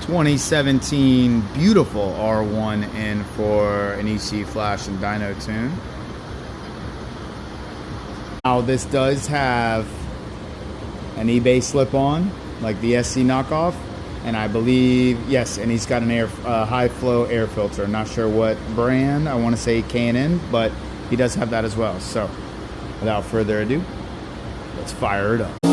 2017 beautiful R1 in for an EC flash and dyno tune. Now this does have an eBay slip-on like the SC knockoff, and I believe, yes, and he's got an high flow air filter. Not sure what brand, I want to say K&N, but he does have that as well. So without further ado, let's fire it up.